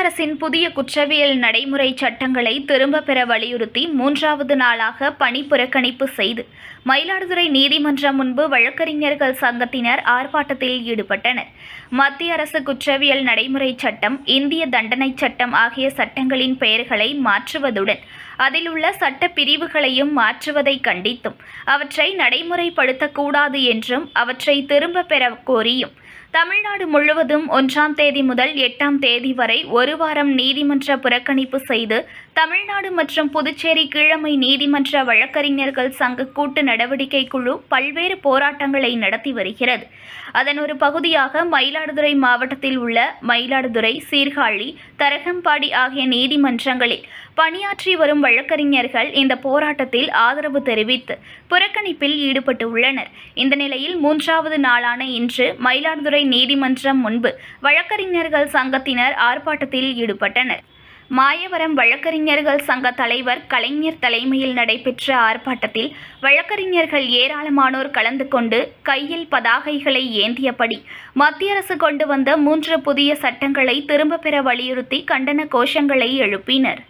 மத்திய அரசின் புதிய குற்றவியல் நடைமுறை சட்டங்களை திரும்பப் பெற வலியுறுத்தி 3வது நாளாக பணி புறக்கணிப்பு செய்து மயிலாடுதுறை நீதிமன்றம் முன்பு வழக்கறிஞர்கள் சங்கத்தினர் ஆர்ப்பாட்டத்தில் ஈடுபட்டனர். மத்திய அரசு குற்றவியல் நடைமுறை சட்டம், இந்திய தண்டனை சட்டம் ஆகிய சட்டங்களின் பெயர்களை மாற்றுவதுடன் அதில் உள்ள சட்ட பிரிவுகளையும் மாற்றுவதை கண்டித்தும் அவற்றை நடைமுறைப்படுத்தக்கூடாது என்றும் அவற்றை திரும்பப் பெற கோரியும் தமிழ்நாடு முழுவதும் 1ஆம் தேதி முதல் 8ஆம் தேதி வரை ஒரு வாரம் நீதிமன்ற புறக்கணிப்பு செய்து தமிழ்நாடு மற்றும் புதுச்சேரி கீழமை நீதிமன்ற வழக்கறிஞர்கள் சங்க கூட்டு நடவடிக்கை குழு பல்வேறு போராட்டங்களை நடத்தி வருகிறது. அதன் ஒரு பகுதியாக மயிலாடுதுறை மாவட்டத்தில் உள்ள மயிலாடுதுறை, சீர்காழி, தரகம்பாடி ஆகிய நீதிமன்றங்களில் பணியாற்றி வரும் வழக்கறிஞர்கள் இந்த போராட்டத்தில் ஆதரவு தெரிவித்து புறக்கணிப்பில் ஈடுபட்டு உள்ளனர். இந்த நிலையில் 3வது நாளான இன்று மயிலாடுதுறை நீதிமன்றம் முன்பு வழக்கறிஞர்கள் சங்கத்தினர் ஆர்ப்பாட்டத்தில் ஈடுபட்டனர். மாயவரம் வழக்கறிஞர்கள் சங்க தலைவர் கலைஞர் தலைமையில் நடைபெற்ற ஆர்ப்பாட்டத்தில் வழக்கறிஞர்கள் ஏராளமானோர் கலந்து கொண்டு கையில் பதாகைகளை ஏந்தியபடி மத்திய அரசு கொண்டு வந்த 3 புதிய சட்டங்களை திரும்பப் பெற வலியுறுத்தி கண்டன கோஷங்களை எழுப்பினர்.